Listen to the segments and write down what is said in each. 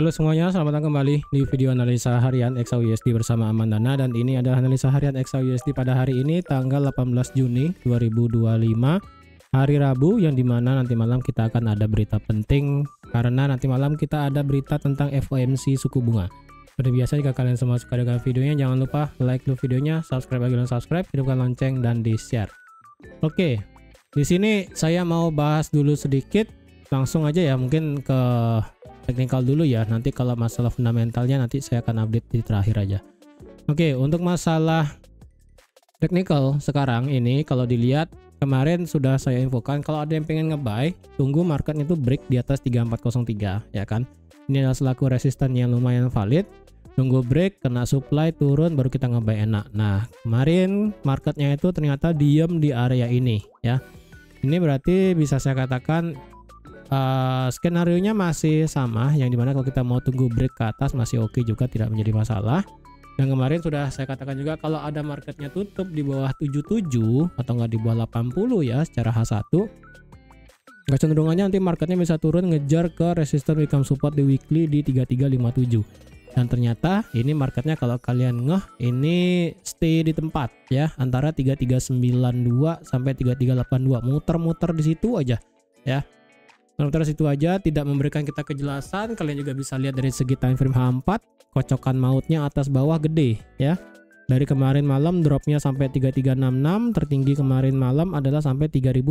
Halo semuanya, selamat datang kembali di video analisa harian XAUUSD bersama Amandana, dan ini adalah analisa harian XAUUSD pada hari ini tanggal 18 Juni 2025 hari Rabu, yang dimana nanti malam kita akan ada berita penting karena nanti malam kita ada berita tentang FOMC suku bunga. Seperti biasa, jika kalian semua suka dengan videonya, jangan lupa like dulu videonya, subscribe bagi yang subscribe, hidupkan lonceng dan di share. Oke, di sini saya mau bahas dulu sedikit, langsung aja ya, mungkin ke teknikal dulu ya. Nanti kalau masalah fundamentalnya nanti saya akan update di terakhir aja. Oke, untuk masalah teknikal sekarang ini, kalau dilihat kemarin sudah saya infokan, kalau ada yang pengen nge-buy, tunggu market itu break di atas 3403 ya kan. Ini adalah selaku resisten yang lumayan valid. Tunggu break, kena supply, turun, baru kita nge-buy enak. Nah, kemarin marketnya itu ternyata diem di area ini ya. Ini berarti bisa saya katakan skenario-nya masih sama, yang dimana kalau kita mau tunggu break ke atas masih oke juga, tidak menjadi masalah. Dan kemarin sudah saya katakan juga, kalau ada marketnya tutup di bawah 77 atau nggak di bawah 80 ya secara H1, kecenderungannya nanti marketnya bisa turun ngejar ke resistance become support di weekly di 3357. Dan ternyata ini marketnya kalau kalian ini stay di tempat ya, antara 3392 sampai 3382, muter-muter di situ aja ya. Sementara situ aja, tidak memberikan kita kejelasan. Kalian juga bisa lihat dari segi time frame H4, kocokan mautnya atas bawah gede ya. Dari kemarin malam dropnya sampai 3366, tertinggi kemarin malam adalah sampai 3400.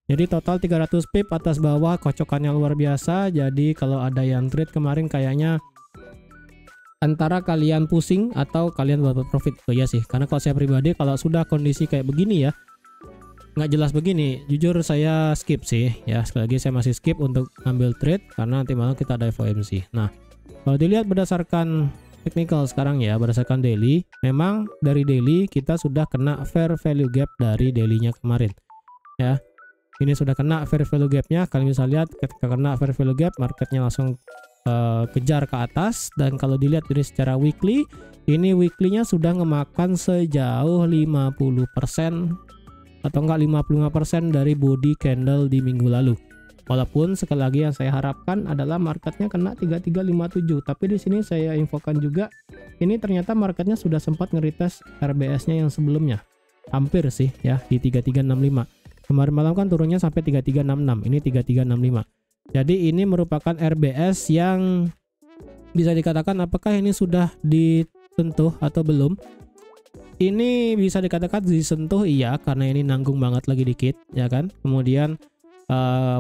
Jadi total 300 pip atas bawah, kocokannya luar biasa. Jadi kalau ada yang trade kemarin, kayaknya antara kalian pusing atau kalian buat profit. Oh iya sih, karena kalau saya pribadi kalau sudah kondisi kayak begini ya, nggak jelas begini, jujur saya skip sih ya. Sekali lagi saya masih skip untuk ambil trade karena nanti malam kita ada FOMC. Nah, kalau dilihat berdasarkan technical sekarang ya, berdasarkan daily, memang dari daily kita sudah kena fair value gap dari dailynya kemarin ya. Ini sudah kena fair value gapnya. Kalian bisa lihat ketika kena fair value gap, marketnya langsung kejar ke atas. Dan kalau dilihat dari secara weekly, ini weekly-nya sudah ngemakan sejauh 50% atau enggak 55% dari body candle di minggu lalu. Walaupun sekali lagi yang saya harapkan adalah marketnya kena 3357, tapi di sini saya infokan juga, ini ternyata marketnya sudah sempat nge-retest RBS-nya yang sebelumnya. Hampir sih ya di 3365. Kemarin malam kan turunnya sampai 3366, ini 3365. Jadi ini merupakan RBS yang bisa dikatakan apakah ini sudah disentuh atau belum? Ini bisa dikatakan disentuh iya, karena ini nanggung banget lagi dikit ya kan. Kemudian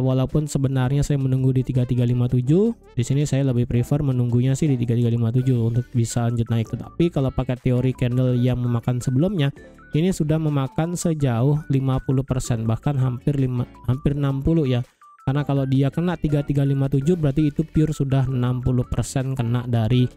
walaupun sebenarnya saya menunggu di 3357, di sini saya lebih prefer menunggunya sih di 3357 untuk bisa lanjut naik. Tetapi kalau pakai teori candle yang memakan sebelumnya, ini sudah memakan sejauh 50%, bahkan hampir 60 ya. Karena kalau dia kena 3357 berarti itu pure sudah 60% kena dari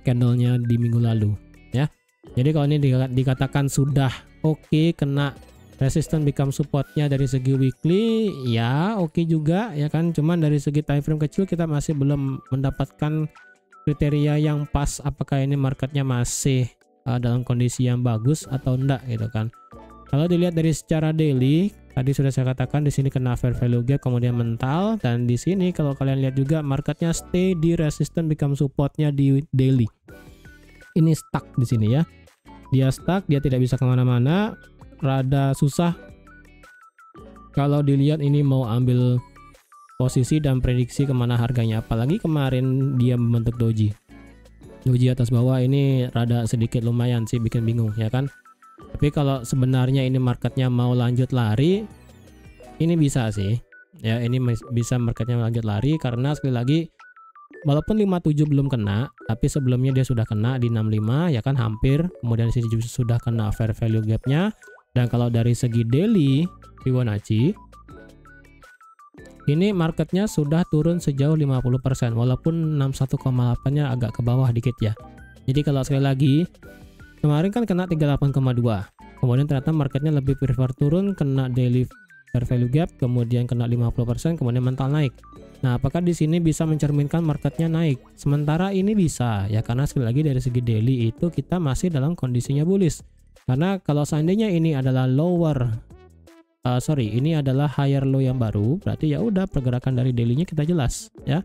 candlenya di minggu lalu ya. Jadi kalau ini dikatakan sudah oke, kena resistance become supportnya dari segi weekly ya oke juga ya kan. Cuman dari segi time frame kecil kita masih belum mendapatkan kriteria yang pas, apakah ini marketnya masih dalam kondisi yang bagus atau enggak gitu kan. Kalau dilihat dari secara daily, tadi sudah saya katakan di sini kena fair value gap kemudian mental, dan di sini kalau kalian lihat juga marketnya stay di resistance become supportnya di daily. Ini stuck di sini ya. Dia stuck, dia tidak bisa kemana-mana, rada susah kalau dilihat ini mau ambil posisi dan prediksi kemana harganya. Apalagi kemarin dia membentuk doji atas bawah, ini rada sedikit lumayan sih bikin bingung ya kan. Tapi kalau sebenarnya ini marketnya mau lanjut lari, ini bisa sih ya, ini bisa marketnya lanjut lari karena sekali lagi walaupun 57 belum kena, tapi sebelumnya dia sudah kena di 65 ya kan, hampir. Kemudian sini juga sudah kena fair value gapnya. Dan kalau dari segi daily Fibonacci, ini marketnya sudah turun sejauh 50%, walaupun 61,8 nya agak ke bawah dikit ya. Jadi kalau sekali lagi, kemarin kan kena 38,2, kemudian ternyata marketnya lebih prefer turun, kena daily fair value gap, kemudian kena 50%, kemudian mental naik. Nah, apakah di sini bisa mencerminkan marketnya naik? Sementara ini bisa ya, karena sekali lagi dari segi daily itu kita masih dalam kondisinya bullish. Karena kalau seandainya ini adalah ini adalah higher low yang baru, berarti ya udah pergerakan dari daily-nya kita jelas ya.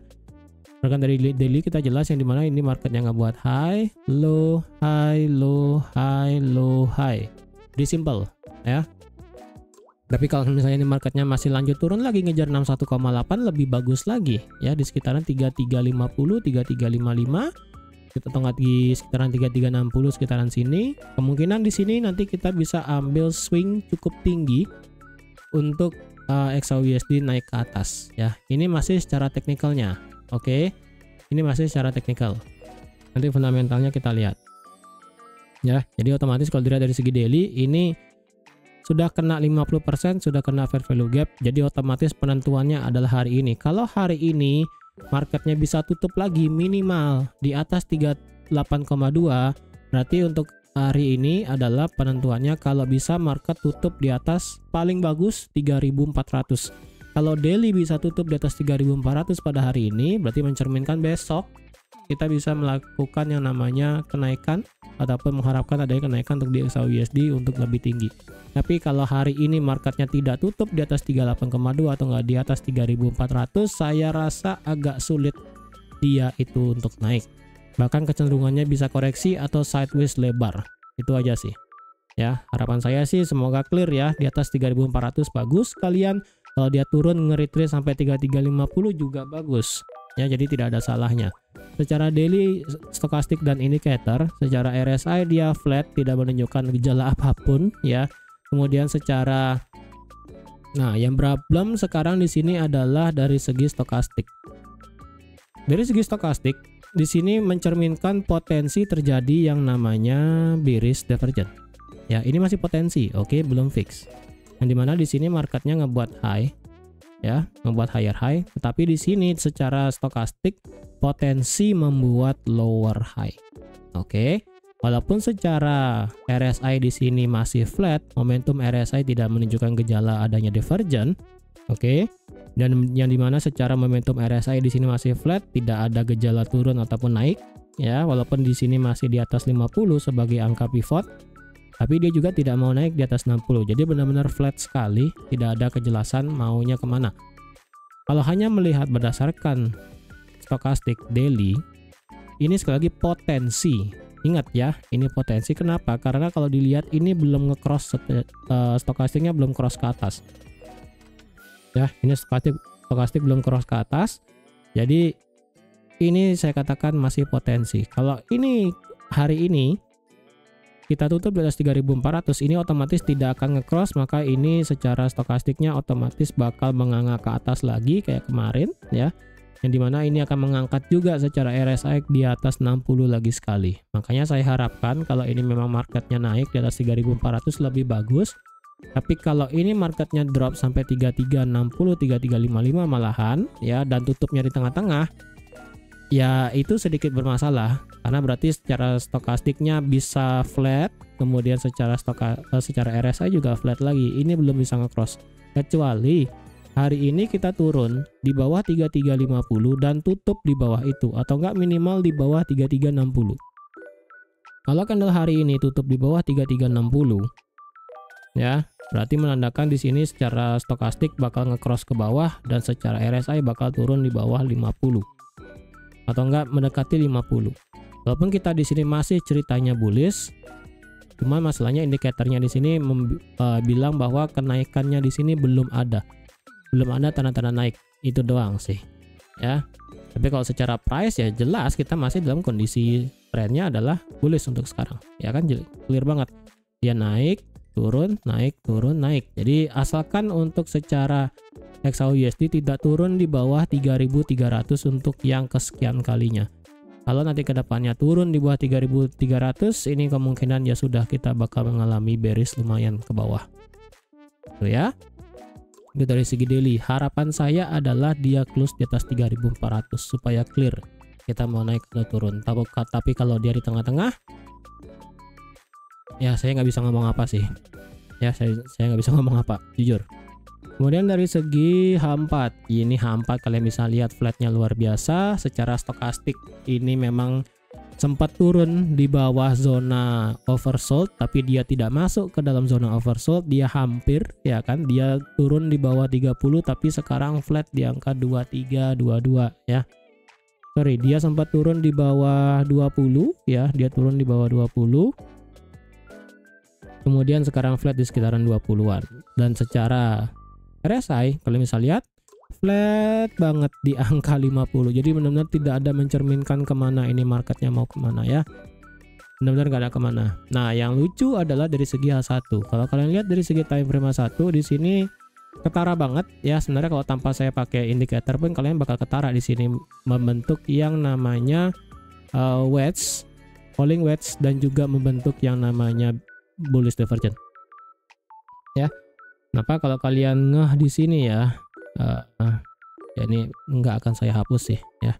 Bahkan dari daily kita jelas yang dimana ini marketnya ngebuat high, low, high, low, high, low, high. Jadi simple ya. Tapi kalau misalnya ini marketnya masih lanjut turun lagi ngejar 61,8 lebih bagus lagi ya, di sekitaran 3350, 3355 kita tengah di sekitaran 3360 sekitaran sini. Kemungkinan di sini nanti kita bisa ambil swing cukup tinggi untuk XAUUSD naik ke atas ya. Ini masih secara teknikalnya. Oke. Ini masih secara teknikal. Nanti fundamentalnya kita lihat. Ya, jadi otomatis kalau dilihat dari segi daily ini sudah kena 50%, sudah kena fair value gap. Jadi otomatis penentuannya adalah hari ini. Kalau hari ini marketnya bisa tutup lagi minimal di atas 38,2, berarti untuk hari ini adalah penentuannya kalau bisa market tutup di atas paling bagus 3400. Kalau daily bisa tutup di atas 3400 pada hari ini, berarti mencerminkan besok kita bisa melakukan yang namanya kenaikan ataupun mengharapkan adanya kenaikan untuk di XAUUSD untuk lebih tinggi. Tapi kalau hari ini marketnya tidak tutup di atas 38,2 atau nggak di atas 3400, saya rasa agak sulit dia itu untuk naik. Bahkan kecenderungannya bisa koreksi atau sideways lebar. Itu aja sih. Ya, harapan saya sih semoga clear ya di atas 3400 bagus. Kalian kalau dia turun nge-retrace sampai 3350 juga bagus. Ya, jadi tidak ada salahnya. Secara daily, stokastik dan indikator, secara RSI dia flat, tidak menunjukkan gejala apapun ya. Kemudian secara yang problem sekarang di sini adalah dari segi stokastik. Dari segi stokastik, di sini mencerminkan potensi terjadi yang namanya bearish divergence. Ya, ini masih potensi, oke, belum fix. Yang dimana di sini marketnya ngebuat high, ya, ngebuat higher high. Tetapi di sini secara stokastik potensi membuat lower high, oke. Walaupun secara RSI di sini masih flat, momentum RSI tidak menunjukkan gejala adanya divergence, oke. Dan yang dimana secara momentum RSI di sini masih flat, tidak ada gejala turun ataupun naik, ya. Walaupun di sini masih di atas 50 sebagai angka pivot, tapi dia juga tidak mau naik di atas 60. Jadi benar-benar flat sekali, tidak ada kejelasan maunya kemana. Kalau hanya melihat berdasarkan stokastik daily, ini sekali lagi potensi. Ingat ya, ini potensi. Kenapa? Karena kalau dilihat ini belum nge-cross, stokastiknya belum cross ke atas. Ya, ini stokastik belum cross ke atas. Jadi ini saya katakan masih potensi. Kalau ini hari ini kita tutup di atas 3400, ini otomatis tidak akan nge-cross, maka ini secara stokastiknya otomatis bakal menganga ke atas lagi kayak kemarin ya. Yang dimana ini akan mengangkat juga secara RSI di atas 60 lagi sekali. Makanya saya harapkan kalau ini memang marketnya naik di atas 3400 lebih bagus. Tapi kalau ini marketnya drop sampai 3360, 3355 malahan ya, dan tutupnya di tengah-tengah, ya itu sedikit bermasalah. Karena berarti secara stokastiknya bisa flat, kemudian secara RSI juga flat lagi. Ini belum bisa nge-cross. Kecuali hari ini kita turun di bawah 3350 dan tutup di bawah itu, atau enggak minimal di bawah 3360. Kalau candle hari ini tutup di bawah 3360 ya, berarti menandakan di sini secara stokastik bakal nge-cross ke bawah dan secara RSI bakal turun di bawah 50 atau enggak mendekati 50. Walaupun kita di sini masih ceritanya bullish, cuma masalahnya indikatornya di sini bilang bahwa kenaikannya di sini belum ada tanda-tanda naik, itu doang sih ya. Tapi kalau secara price ya jelas kita masih dalam kondisi trennya adalah bullish untuk sekarang ya kan, clear banget. Dia naik turun naik turun naik. Jadi asalkan untuk secara XAUUSD tidak turun di bawah 3300 untuk yang kesekian kalinya. Kalau nanti kedepannya turun di bawah 3300, ini kemungkinan ya sudah kita bakal mengalami bearish lumayan ke bawah tuh ya. Itu dari segi daily. Harapan saya adalah dia close di atas 3400 supaya clear kita mau naik atau turun. Tapi kalau dia di tengah-tengah, ya saya nggak bisa ngomong apa sih ya, saya nggak bisa ngomong apa jujur. Kemudian dari segi H4, ini H4 kalian bisa lihat flatnya luar biasa. Secara stokastik ini memang sempat turun di bawah zona oversold, tapi dia tidak masuk ke dalam zona oversold, dia hampir ya kan, dia turun di bawah 30 tapi sekarang flat di angka 23 22 ya. sorry, dia sempat turun di bawah 20 ya, dia turun di bawah 20. Kemudian sekarang flat di sekitaran 20-an. Dan secara RSI kalau misalnya lihat flat banget di angka 50. Jadi benar-benar tidak ada mencerminkan kemana ini marketnya mau kemana ya. Benar-benar gak ada kemana. Nah, yang lucu adalah dari segi H1. Kalau kalian lihat dari segi time frame H1 di sini ketara banget ya. Sebenarnya kalau tanpa saya pakai indikator pun kalian bakal ketara di sini membentuk yang namanya wedge, falling wedge, dan juga membentuk yang namanya bullish divergence. Ya. Kenapa kalau kalian ngeh di sini ya? Ya ini nggak akan saya hapus sih ya.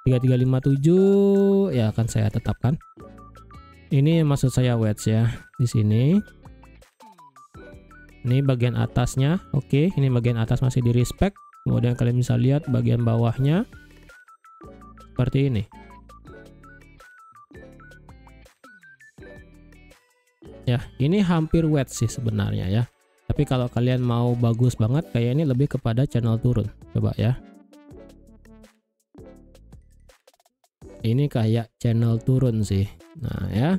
3357 ya akan saya tetapkan. Ini maksud saya wedge ya di sini. Ini bagian atasnya, oke. Ini bagian atas masih di respect. Kemudian kalian bisa lihat bagian bawahnya seperti ini. Ya, ini hampir wedge sih sebenarnya ya. Tapi kalau kalian mau bagus banget, kayak ini lebih kepada channel turun. Coba ya. Ini kayak channel turun sih. Nah ya,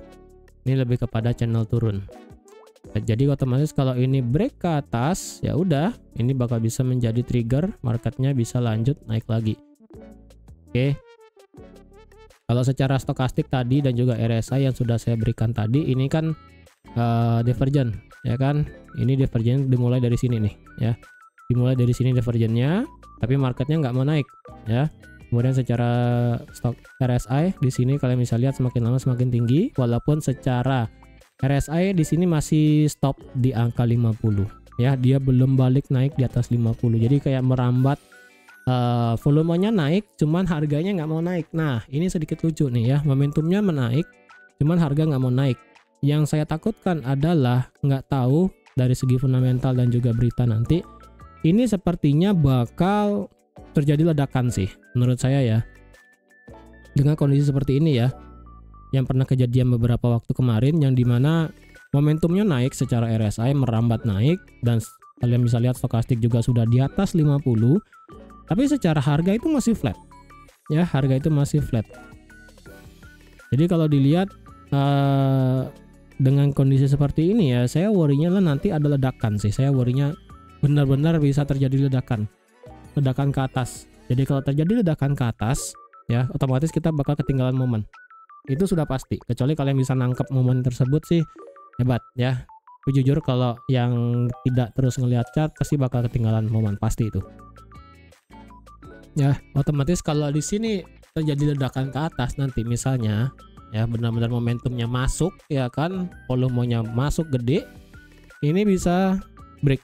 ini lebih kepada channel turun. Jadi otomatis kalau ini break ke atas, ya udah, ini bakal bisa menjadi trigger, marketnya bisa lanjut naik lagi. Oke. Kalau secara stokastik tadi dan juga RSI yang sudah saya berikan tadi, ini kan divergent, ya kan? Ini divergent dimulai dari sini nih, ya. Dimulai dari sini divergentnya, tapi marketnya nggak mau naik, ya. Kemudian secara stok RSI di sini kalian bisa lihat semakin lama semakin tinggi, walaupun secara RSI di sini masih stop di angka 50 ya, dia belum balik naik di atas 50. Jadi kayak merambat, volumenya naik cuman harganya nggak mau naik. Nah, ini sedikit lucu nih ya, momentumnya menaik cuman harga nggak mau naik. Yang saya takutkan adalah nggak tahu dari segi fundamental dan juga berita nanti, ini sepertinya bakal terjadi ledakan sih menurut saya ya. Dengan kondisi seperti ini ya, yang pernah kejadian beberapa waktu kemarin, yang dimana momentumnya naik secara RSI, merambat naik, dan kalian bisa lihat stokastik juga sudah di atas 50, tapi secara harga itu masih flat ya, harga itu masih flat. Jadi kalau dilihat dengan kondisi seperti ini ya, saya worry-nya lah nanti ada ledakan sih. Saya worry-nya benar-benar bisa terjadi ledakan ke atas. Jadi kalau terjadi ledakan ke atas ya, otomatis kita bakal ketinggalan momen. Itu sudah pasti, kecuali kalian bisa nangkep momen tersebut sih hebat ya. Tapi jujur kalau yang tidak terus ngelihat chart pasti bakal ketinggalan momen, pasti itu. Ya, otomatis kalau di sini terjadi ledakan ke atas nanti misalnya ya, benar-benar momentumnya masuk ya kan, volumenya masuk gede, ini bisa break.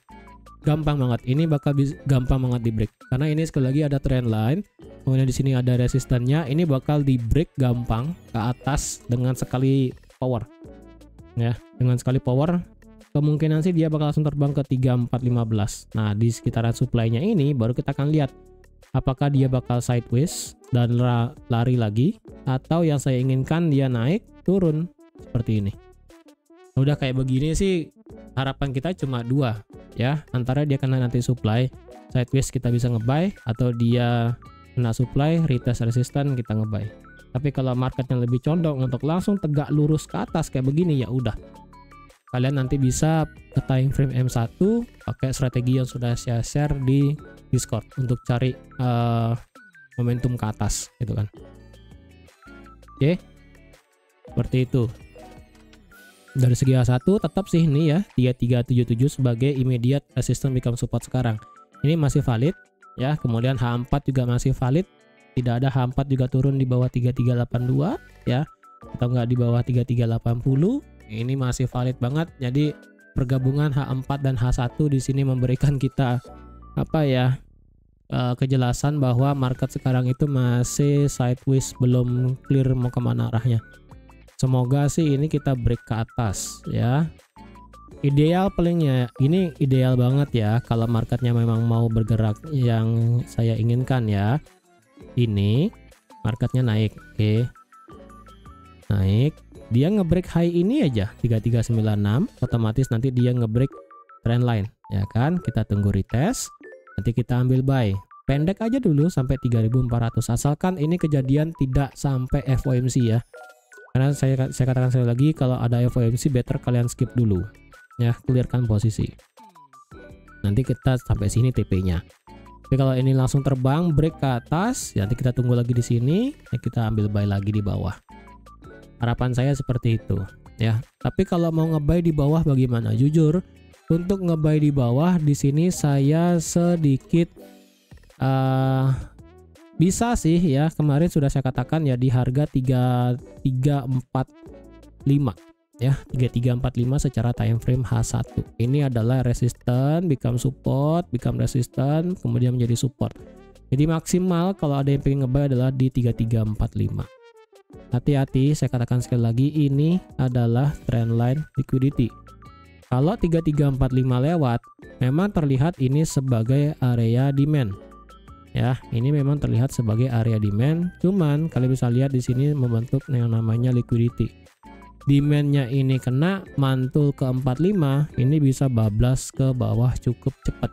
Gampang banget, ini bakal gampang banget di break karena ini sekali lagi ada trend line, kemudian di sini ada resistannya, ini bakal di break gampang ke atas dengan sekali power ya, dengan sekali power kemungkinan sih dia bakal langsung terbang ke 3415. Nah, di sekitaran supply-nya ini baru kita akan lihat apakah dia bakal sideways dan lari lagi, atau yang saya inginkan dia naik turun seperti ini. Udah kayak begini sih harapan kita cuma dua ya, antara dia kena nanti supply sideways kita bisa ngebuy, atau dia kena supply retest resistant kita ngebuy. Tapi kalau marketnya lebih condong untuk langsung tegak lurus ke atas kayak begini, ya udah kalian nanti bisa ke time frame M1 pakai strategi yang sudah saya share di Discord untuk cari momentum ke atas gitu kan. Oke, seperti itu. Dari segi H1 tetap sih ini ya 3377 sebagai immediate resistance become support sekarang. Ini masih valid ya. Kemudian H4 juga masih valid. Tidak ada H4 juga turun di bawah 3382 ya, atau enggak di bawah 3380. Ini masih valid banget. Jadi pergabungan H4 dan H1 di sini memberikan kita apa ya? Kejelasan bahwa market sekarang itu masih sideways, belum clear mau kemana arahnya. Semoga sih ini kita break ke atas ya. Ideal palingnya ini ideal banget ya kalau marketnya memang mau bergerak yang saya inginkan ya. Ini marketnya naik, oke. Naik, dia ngebreak high ini aja 3396, otomatis nanti dia ngebreak trend line ya kan. Kita tunggu retest, nanti kita ambil buy pendek aja dulu sampai 3.400, asalkan ini kejadian tidak sampai FOMC ya. Karena saya katakan sekali lagi, kalau ada FOMC better kalian skip dulu ya, clearkan posisi. Nanti kita sampai sini TP-nya. Tapi kalau ini langsung terbang break ke atas, ya nanti kita tunggu lagi di sini, ya kita ambil buy lagi di bawah. Harapan saya seperti itu ya. Tapi kalau mau nge-buy di bawah bagaimana? Jujur, untuk nge-buy di bawah di sini saya sedikit bisa sih ya. Kemarin sudah saya katakan ya, di harga 3345 ya, 3345 secara time frame H1. Ini adalah resisten, become support, become resisten, kemudian menjadi support. Jadi maksimal kalau ada yang pengen nge-buy adalah di 3345. Hati-hati, saya katakan sekali lagi, ini adalah trendline liquidity. Kalau 3345 lewat, memang terlihat ini sebagai area demand. Ya, ini memang terlihat sebagai area demand. Cuman kalian bisa lihat di sini membentuk yang namanya liquidity. Demandnya ini kena mantul ke 45, ini bisa bablas ke bawah cukup cepat.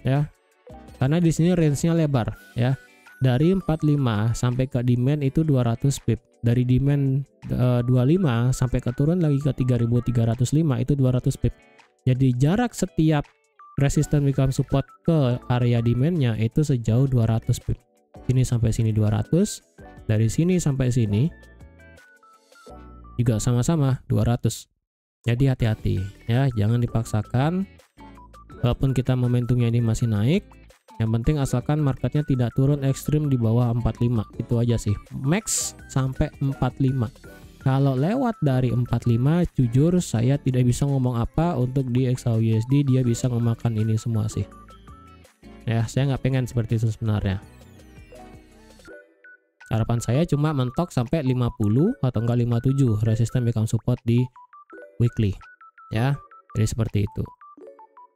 Ya, karena di sini range-nya lebar. Ya, dari 45 sampai ke demand itu 200 pip. Dari demand 25 sampai ke turun lagi ke 3305 itu 200 pip. Jadi jarak setiap resistance become support ke area demandnya itu sejauh 200 pip. Sini sampai sini 200, dari sini sampai sini juga sama-sama 200. Jadi hati-hati ya, jangan dipaksakan. Walaupun kita momentumnya ini masih naik, yang penting asalkan marketnya tidak turun ekstrim di bawah 45. Itu aja sih, max sampai 45. Kalau lewat dari 45, jujur saya tidak bisa ngomong apa. Untuk di XAUUSD dia bisa memakan ini semua sih ya. Saya nggak pengen seperti itu sebenarnya. Harapan saya cuma mentok sampai 50 atau enggak 57 resisten become support di weekly ya. Jadi seperti itu.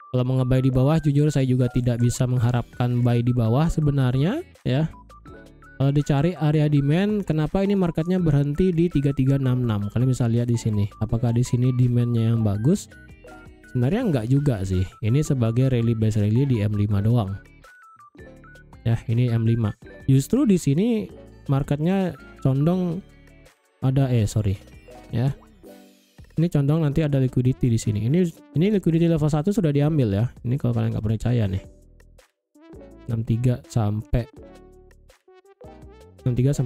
Kalau mau nge-buy di bawah, jujur saya juga tidak bisa mengharapkan buy di bawah sebenarnya ya. Kalau dicari area demand, kenapa ini marketnya berhenti di 3366? Kalian bisa lihat di sini. Apakah di sini demandnya yang bagus? Sebenarnya enggak juga sih. Ini sebagai rally base rally di M5 doang. Ya, ini M5. Justru di sini marketnya condong ada ya. Ini condong nanti ada liquidity di sini. Ini liquidity level 1 sudah diambil ya. Ini kalau kalian nggak percaya nih. 63 sampai 66.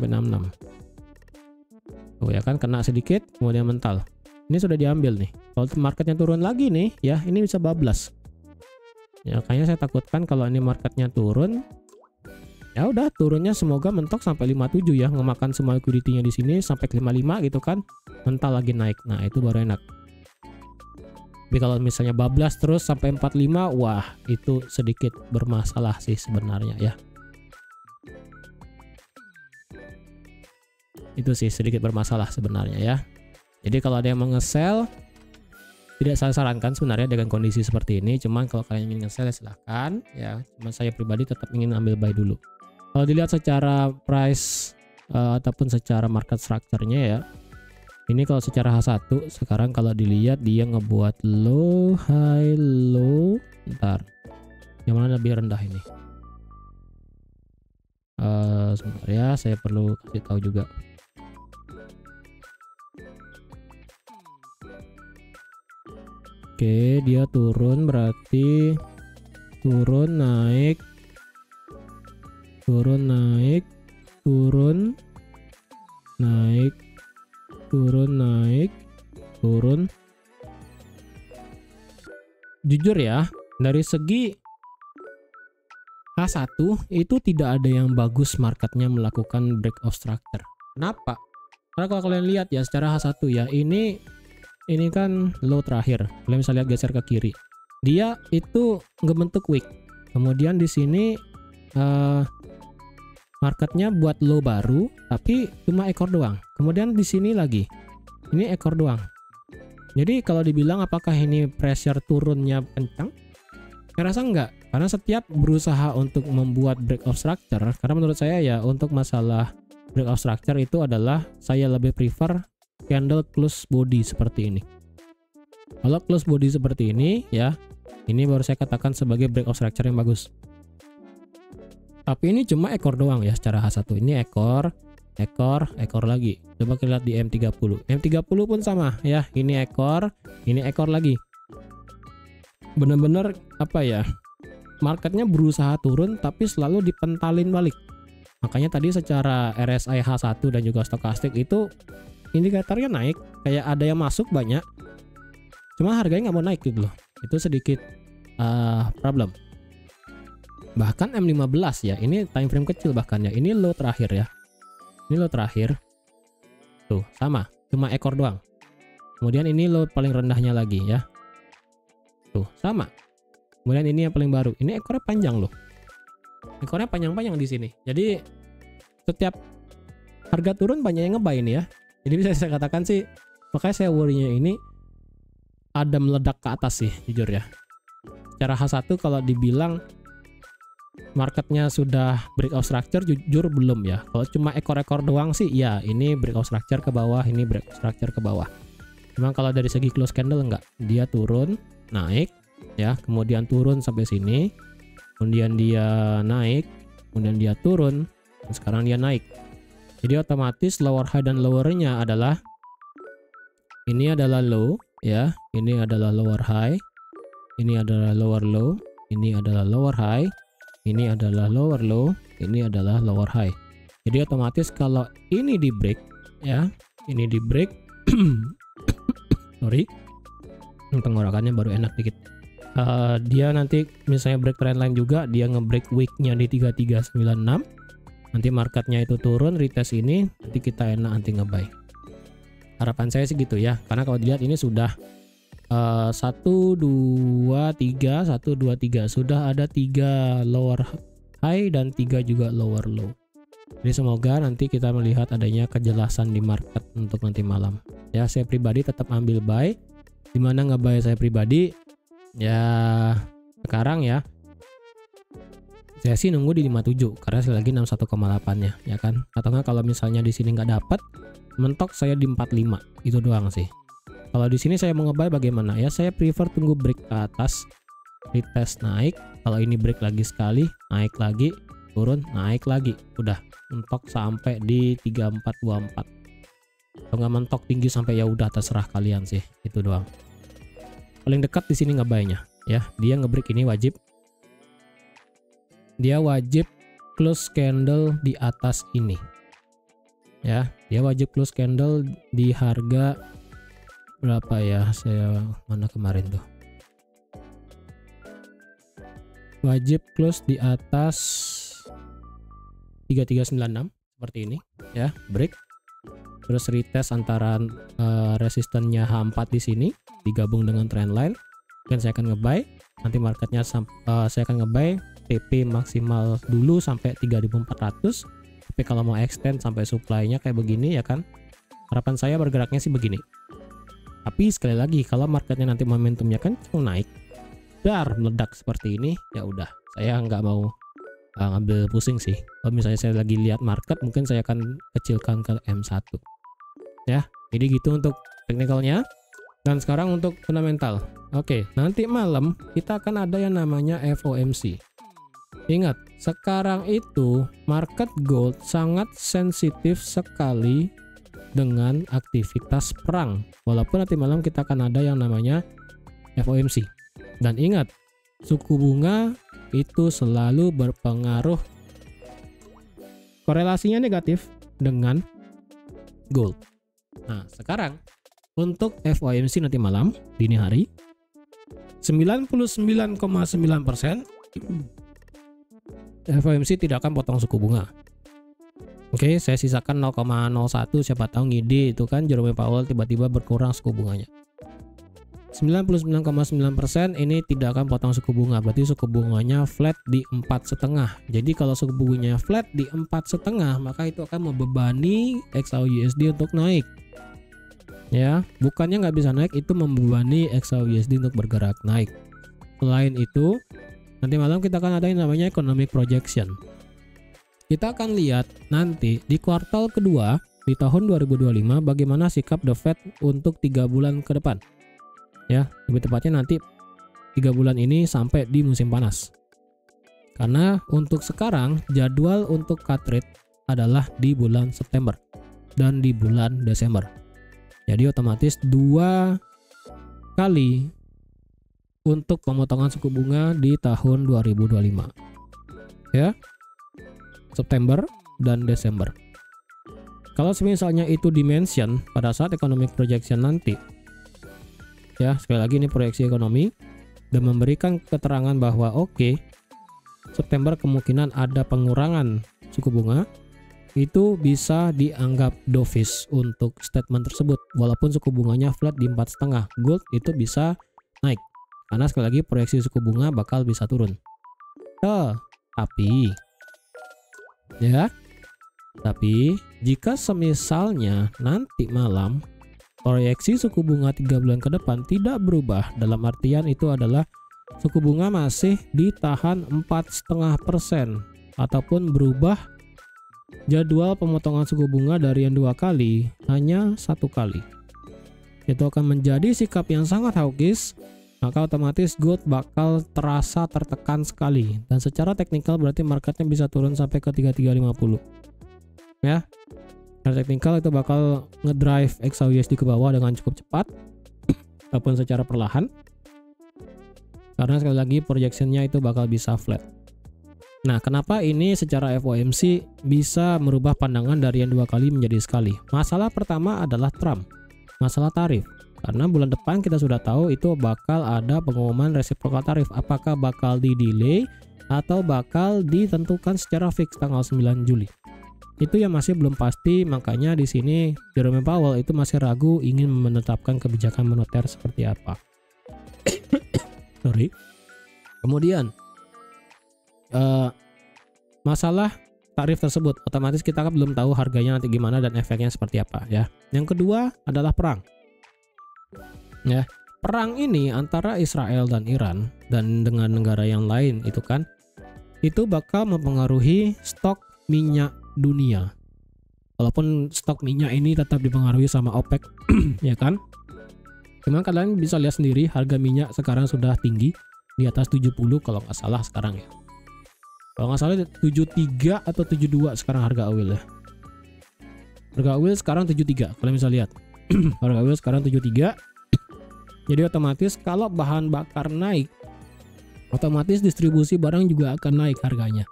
Oh ya kan, kena sedikit kemudian mental. Ini sudah diambil nih. Kalau marketnya turun lagi nih ya, ini bisa bablas. Ya kayaknya saya takutkan kalau ini marketnya turun, ya udah turunnya semoga mentok sampai 57 ya, ngemakan semua liquidity-nya di sini sampai 55 gitu kan. Mental lagi naik. Nah, itu baru enak. Tapi kalau misalnya bablas terus sampai 45, wah, itu sedikit bermasalah sih sebenarnya ya. Itu sih sedikit bermasalah sebenarnya ya. Jadi kalau ada yang mau nge-sell, tidak saya sarankan sebenarnya dengan kondisi seperti ini. Cuman kalau kalian ingin nge-sell ya silahkan ya. Cuman saya pribadi tetap ingin ambil buy dulu. Kalau dilihat secara price ataupun secara market structure-nya ya, ini kalau secara H1 sekarang kalau dilihat dia ngebuat low, high, low. Bentar, yang mana lebih rendah ini? Sebentar ya, saya perlu kasih tahu juga. Oke, dia turun berarti turun naik, turun naik, turun naik, turun naik, turun. Jujur ya, dari segi H1 itu tidak ada yang bagus marketnya melakukan break of structure. Kenapa? Karena kalau kalian lihat ya secara H1 ya, ini kan low terakhir. Kalian bisa lihat geser ke kiri. Dia itu nggak bentuk wick. Kemudian di sini marketnya buat low baru, tapi cuma ekor doang. Kemudian di sini lagi, ini ekor doang. Jadi kalau dibilang apakah ini pressure turunnya kencang? Saya rasa enggak. Karena setiap berusaha untuk membuat break of structure, karena menurut saya ya untuk masalah break of structure itu adalah saya lebih prefer candle close body seperti ini. Kalau close body seperti ini ya, ini baru saya katakan sebagai break of structure yang bagus. Tapi ini cuma ekor doang ya secara H1. Ini ekor lagi. Coba kita lihat di M30. M30 pun sama ya. Ini ekor lagi. Bener-bener apa ya? Marketnya berusaha turun tapi selalu dipentalin balik. Makanya tadi secara RSI H1 dan juga stokastik itu indikatornya naik, kayak ada yang masuk banyak. Cuma harganya nggak mau naik gitu loh. Itu sedikit problem. Bahkan M15 ya, ini time frame kecil bahkan ya. Ini low terakhir ya. Ini low terakhir. Tuh, sama, cuma ekor doang. Kemudian ini low paling rendahnya lagi ya. Tuh, sama. Kemudian ini yang paling baru. Ini ekornya panjang loh. Ekornya panjang-panjang di sini. Jadi setiap harga turun banyak yang ngebuy ini ya. Jadi bisa saya katakan sih, makanya saya worry-nya ini ada meledak ke atas sih, jujur ya. Secara H1 kalau dibilang marketnya sudah breakout structure, jujur belum ya. Kalau cuma ekor-ekor doang sih ya, ini breakout structure ke bawah, ini breakout structure ke bawah. Memang kalau dari segi close candle enggak, dia turun, naik ya, kemudian turun sampai sini, kemudian dia naik, kemudian dia turun, dan sekarang dia naik. Jadi otomatis lower high dan lowernya adalah ini adalah low ya, ini adalah lower high, ini adalah lower low, ini adalah lower high, ini adalah lower low, ini adalah lower high. Jadi otomatis kalau ini di break ya, ini di break sorry, tenggorokannya baru enak dikit. Dia nanti misalnya break trendline juga, dia ngebreak wicknya di 3396, nanti marketnya itu turun retest ini, nanti kita enak nanti ngebuy. Harapan saya sih gitu ya, karena kalau dilihat ini sudah 1 2 3 sudah ada 3 lower high dan 3 juga lower low. Jadi semoga nanti kita melihat adanya kejelasan di market untuk nanti malam ya. Saya pribadi tetap ambil buy. Dimana nge-buy saya pribadi ya sekarang ya, saya sih nunggu di 57 karena sekali lagi 61,8 nya ya kan. Atau enggak kalau misalnya di sini nggak dapat, mentok saya di 45, itu doang sih. Kalau di sini saya mau nge-buy bagaimana ya, saya prefer tunggu break ke atas, retest naik. Kalau ini break lagi sekali, naik lagi, turun, naik lagi, udah mentok sampai di 3424. Kalau nggak mentok tinggi sampai ya udah terserah kalian sih, itu doang. Paling dekat di sini nge-buy-nya ya, dia nge-break ini wajib. Dia wajib close candle di atas ini. Ya, dia wajib close candle di harga berapa ya, saya mana kemarin tuh, wajib close di atas 3396 seperti ini ya, break terus retest antara resistennya H4 di sini digabung dengan trendline, dan saya akan ngebuy. Nanti marketnya saya akan ngebuy TP maksimal dulu sampai 3400, tapi kalau mau extend sampai supply-nya kayak begini ya kan, harapan saya bergeraknya sih begini. Tapi sekali lagi kalau marketnya nanti momentumnya kan naik, meledak seperti ini, ya udah saya nggak mau ngambil pusing sih. Kalau misalnya saya lagi lihat market, mungkin saya akan kecilkan ke M1 ya. Jadi gitu untuk teknikalnya. Dan sekarang untuk fundamental. Oke, nanti malam kita akan ada yang namanya FOMC. Ingat, sekarang itu market gold sangat sensitif sekali dengan aktivitas perang. Walaupun nanti malam kita akan ada yang namanya FOMC. Dan ingat, suku bunga itu selalu berpengaruh, korelasinya negatif dengan gold. Nah, sekarang untuk FOMC nanti malam dini hari 99,9% FOMC tidak akan potong suku bunga. Oke, saya sisakan 0,01, siapa tahu ngide itu kan Jerome Powell tiba-tiba berkurang suku bunganya. 99,9% ini tidak akan potong suku bunga, berarti suku bunganya flat di 4,5. Jadi kalau suku bunganya flat di 4,5, maka itu akan membebani XAUUSD untuk naik. Ya, bukannya nggak bisa naik, itu membebani XAUUSD untuk bergerak naik. Selain itu, nanti malam kita akan ada yang namanya economic projection. Kita akan lihat nanti di kuartal kedua di tahun 2025 bagaimana sikap The Fed untuk 3 bulan ke depan. Ya, lebih tepatnya nanti 3 bulan ini sampai di musim panas. Karena untuk sekarang jadwal untuk cut rate adalah di bulan September dan di bulan Desember. Jadi otomatis 2 kali untuk pemotongan suku bunga di tahun 2025. Ya. September dan Desember. Kalau misalnya itu dimension pada saat economic projection nanti, ya sekali lagi ini proyeksi ekonomi dan memberikan keterangan bahwa oke, September kemungkinan ada pengurangan suku bunga, itu bisa dianggap dovish untuk statement tersebut. Walaupun suku bunganya flat di 4,5, gold itu bisa naik karena sekali lagi proyeksi suku bunga bakal bisa turun. Tapi jika semisalnya nanti malam proyeksi suku bunga 3 bulan ke depan tidak berubah, dalam artian itu adalah suku bunga masih ditahan 4,5% ataupun berubah jadwal pemotongan suku bunga dari yang 2 kali hanya 1 kali, itu akan menjadi sikap yang sangat hawkish, maka otomatis gold bakal terasa tertekan sekali dan secara teknikal berarti marketnya bisa turun sampai ke 3350 ya. Secara teknikal itu bakal ngedrive XAUUSD ke bawah dengan cukup cepat ataupun secara perlahan, karena sekali lagi projectionnya itu bakal bisa flat. Nah, kenapa ini secara FOMC bisa merubah pandangan dari yang 2 kali menjadi sekali? Masalah pertama adalah Trump, masalah tarif. Karena bulan depan kita sudah tahu itu bakal ada pengumuman reciprocal tarif. Apakah bakal di-delay atau bakal ditentukan secara fix tanggal 9 Juli. Itu yang masih belum pasti, makanya di sini Jerome Powell itu masih ragu ingin menetapkan kebijakan moneter seperti apa. Kemudian masalah tarif tersebut, otomatis kita kan belum tahu harganya nanti gimana dan efeknya seperti apa ya. Yang kedua adalah perang. Ya, perang ini antara Israel dan Iran dan dengan negara yang lain itu bakal mempengaruhi stok minyak dunia. Walaupun stok minyak ini tetap dipengaruhi sama OPEC ya kan. Cuma kalian bisa lihat sendiri harga minyak sekarang sudah tinggi di atas 70 kalau nggak salah sekarang ya. Kalau nggak salah 73 atau 72 sekarang harga oil ya. Harga oil sekarang 73 kalian bisa lihat. Harga oil sekarang 73. Jadi otomatis kalau bahan bakar naik, otomatis distribusi barang juga akan naik harganya.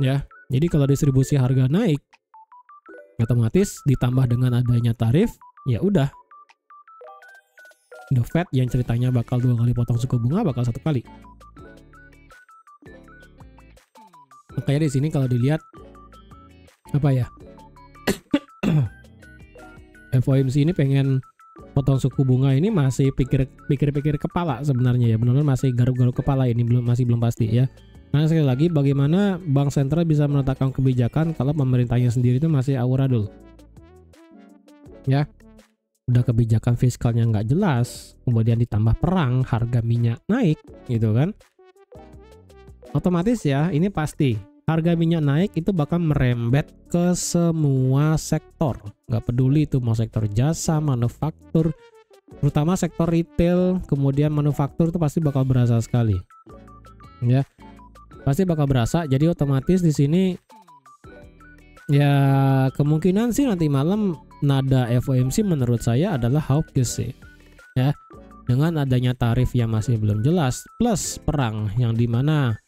Ya, jadi kalau distribusi harga naik, otomatis ditambah dengan adanya tarif, ya udah. The Fed yang ceritanya bakal 2 kali potong suku bunga bakal 1 kali. Makanya di sini kalau dilihat apa ya? FOMC ini pengen potong suku bunga ini masih pikir-pikir kepala sebenarnya ya, benar-benar masih garuk-garuk kepala ini, masih belum pasti ya. Nah sekali lagi bagaimana bank sentral bisa menetapkan kebijakan kalau pemerintahnya sendiri itu masih amburadul ya, udah kebijakan fiskalnya nggak jelas, kemudian ditambah perang, harga minyak naik gitu kan, otomatis ya ini pasti harga minyak naik itu bakal merembet ke semua sektor. Nggak peduli itu mau sektor jasa, manufaktur, terutama sektor retail, kemudian manufaktur itu pasti bakal berasa sekali. Ya, pasti bakal berasa. Jadi otomatis di sini ya kemungkinan sih nanti malam nada FOMC menurut saya adalah hawkish sih. Ya, dengan adanya tarif yang masih belum jelas plus perang yang dimana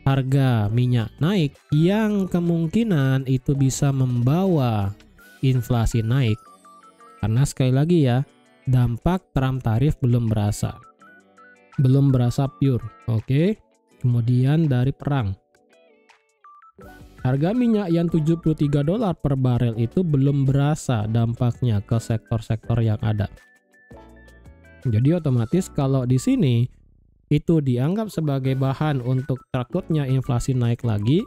harga minyak naik yang kemungkinan itu bisa membawa inflasi naik, karena sekali lagi ya dampak Trump tarif belum berasa pure. Oke. Kemudian dari perang, harga minyak yang $73 per barel itu belum berasa dampaknya ke sektor-sektor yang ada. Jadi otomatis kalau di sini itu dianggap sebagai bahan untuk takutnya inflasi naik lagi,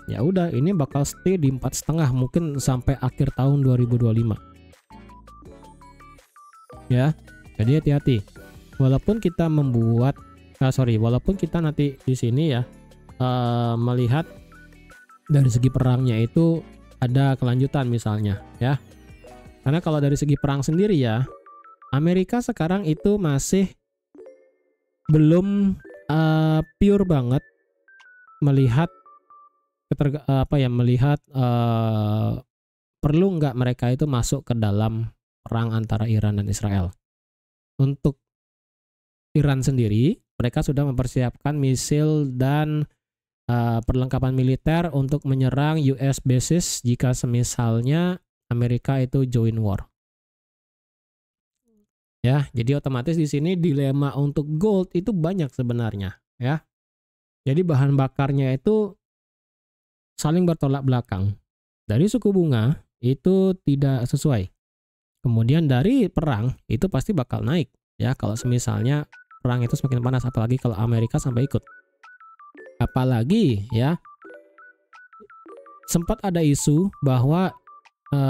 ya udah ini bakal stay di 4,5 mungkin sampai akhir tahun 2025. Ya, jadi hati-hati. Walaupun kita walaupun kita nanti di sini ya melihat dari segi perangnya itu ada kelanjutan misalnya ya. Karena kalau dari segi perang sendiri ya, Amerika sekarang itu masih belum pure banget melihat melihat perlu nggak mereka itu masuk ke dalam perang antara Iran dan Israel. Untuk Iran sendiri, mereka sudah mempersiapkan misil dan perlengkapan militer untuk menyerang US bases jika semisalnya Amerika itu join war. Ya, jadi otomatis di sini dilema untuk gold itu banyak sebenarnya, ya. Jadi bahan bakarnya itu saling bertolak belakang. Dari suku bunga itu tidak sesuai. Kemudian dari perang itu pasti bakal naik, ya. Kalau semisalnya perang itu semakin panas, apalagi kalau Amerika sampai ikut. Apalagi ya, sempat ada isu bahwa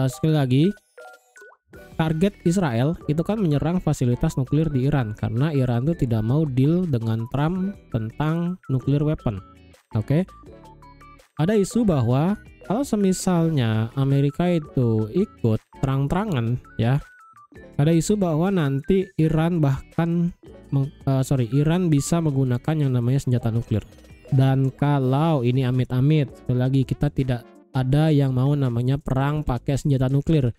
sekali lagi target Israel itu kan menyerang fasilitas nuklir di Iran karena Iran itu tidak mau deal dengan Trump tentang nuclear weapon. Oke. Ada isu bahwa kalau semisalnya Amerika itu ikut terang-terangan, ya, ada isu bahwa nanti Iran Iran bisa menggunakan yang namanya senjata nuklir. Dan kalau ini amit-amit, sekali lagi kita tidak ada yang mau namanya perang pakai senjata nuklir.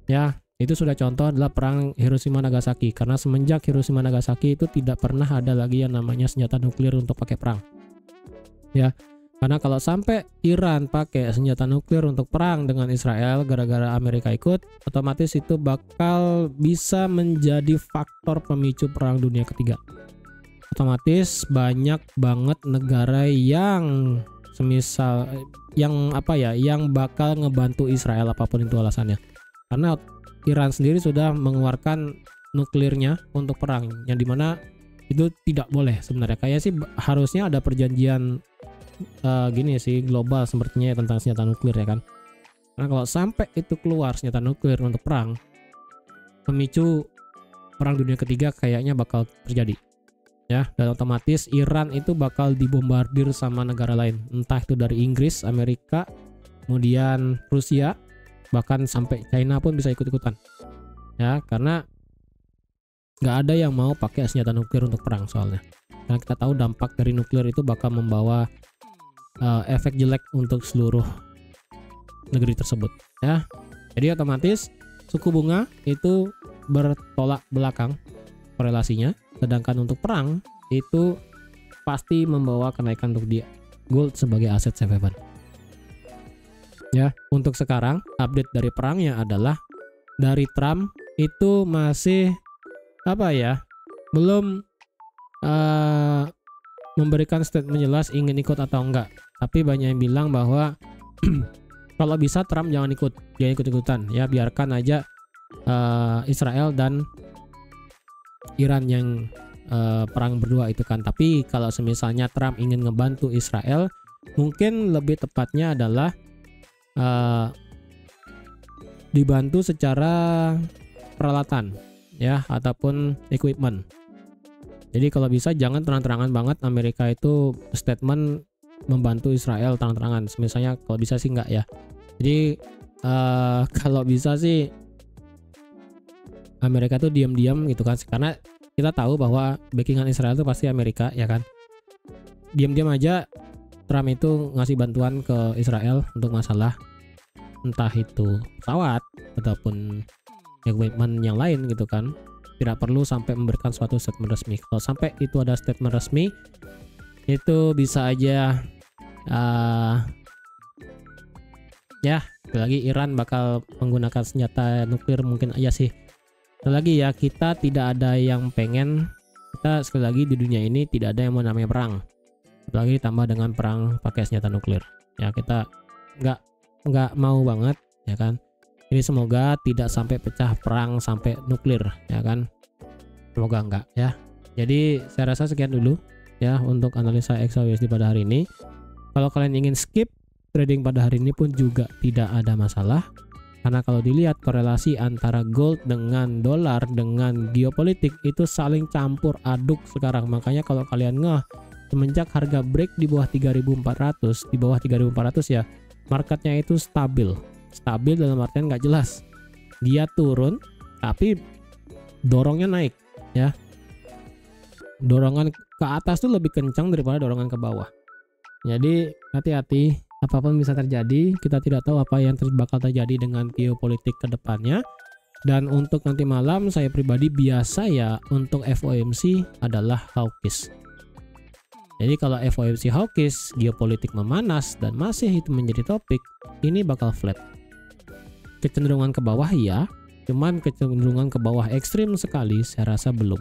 Ya, itu sudah contoh adalah perang Hiroshima Nagasaki, karena semenjak Hiroshima Nagasaki itu tidak pernah ada lagi yang namanya senjata nuklir untuk pakai perang. Ya, karena kalau sampai Iran pakai senjata nuklir untuk perang dengan Israel gara-gara Amerika ikut, otomatis itu bakal bisa menjadi faktor pemicu perang dunia ketiga. Otomatis banyak banget negara yang semisal yang bakal ngebantu Israel apapun itu alasannya. Karena Iran sendiri sudah mengeluarkan nuklirnya untuk perang, yang dimana itu tidak boleh sebenarnya. Kayak sih harusnya ada perjanjian gini sih global sepertinya tentang senjata nuklir, ya kan. Karena kalau sampai itu keluar senjata nuklir untuk perang, pemicu perang dunia ketiga kayaknya bakal terjadi, ya. Dan otomatis Iran itu bakal dibombardir sama negara lain, entah itu dari Inggris, Amerika, kemudian Rusia, bahkan sampai China pun bisa ikut-ikutan, ya. Karena nggak ada yang mau pakai senjata nuklir untuk perang soalnya. Karena kita tahu dampak dari nuklir itu bakal membawa efek jelek untuk seluruh negeri tersebut, ya. Jadi otomatis suku bunga itu bertolak belakang korelasinya, sedangkan untuk perang itu pasti membawa kenaikan untuk dia gold sebagai aset safe haven. Ya, untuk sekarang update dari perangnya adalah dari Trump itu masih belum memberikan statement jelas ingin ikut atau enggak. Tapi banyak yang bilang bahwa kalau bisa Trump jangan ikut-ikutan, ya, biarkan aja Israel dan Iran yang perang berdua itu kan. Tapi kalau semisalnya Trump ingin ngebantu Israel, mungkin lebih tepatnya adalah dibantu secara peralatan, ya, ataupun equipment. Jadi kalau bisa jangan terang-terangan banget Amerika itu statement membantu Israel terang-terangan. Misalnya kalau bisa sih enggak, ya. Jadi kalau bisa sih Amerika tuh diam-diam gitu kan, karena kita tahu bahwa backingan Israel itu pasti Amerika, ya kan. Diam-diam aja Trump itu ngasih bantuan ke Israel untuk masalah entah itu pesawat ataupun equipment yang lain gitu kan. Tidak perlu sampai memberikan suatu statement resmi. Kalau sampai itu ada statement resmi, itu bisa aja ya, lagi Iran bakal menggunakan senjata nuklir mungkin aja sih. Lagi ya, kita tidak ada yang pengen, kita sekali lagi di dunia ini tidak ada yang mau namanya perang, apalagi ditambah dengan perang pakai senjata nuklir, ya. Kita nggak mau banget, ya kan. Jadi semoga tidak sampai pecah perang sampai nuklir, ya kan. Semoga enggak, ya. Jadi saya rasa sekian dulu, ya, untuk analisa XAUSD pada hari ini. Kalau kalian ingin skip trading pada hari ini pun juga tidak ada masalah, karena kalau dilihat korelasi antara gold dengan dolar dengan geopolitik itu saling campur aduk sekarang. Makanya kalau kalian semenjak harga break di bawah 3.400, di bawah 3.400, ya, marketnya itu stabil dalam artian nggak jelas, dia turun tapi dorongnya naik, ya. Dorongan ke atas tuh lebih kencang daripada dorongan ke bawah. Jadi hati-hati, apapun bisa terjadi, kita tidak tahu apa yang bakal terjadi dengan geopolitik ke depannya. Dan untuk nanti malam saya pribadi biasa ya untuk FOMC adalah hawkish. Jadi kalau FOMC hawkish, geopolitik memanas dan masih itu menjadi topik, ini bakal flat. Kecenderungan ke bawah ya, cuman kecenderungan ke bawah ekstrim sekali saya rasa belum.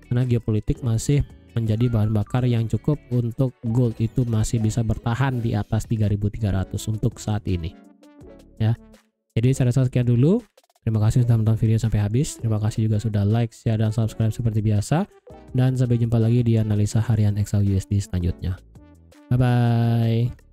Karena geopolitik masih menjadi bahan bakar yang cukup untuk gold itu masih bisa bertahan di atas 3.300 untuk saat ini. Ya. Jadi saya rasa sekian dulu. Terima kasih sudah menonton video sampai habis. Terima kasih juga sudah like, share, dan subscribe seperti biasa. Dan sampai jumpa lagi di analisa harian XAUUSD selanjutnya. Bye-bye.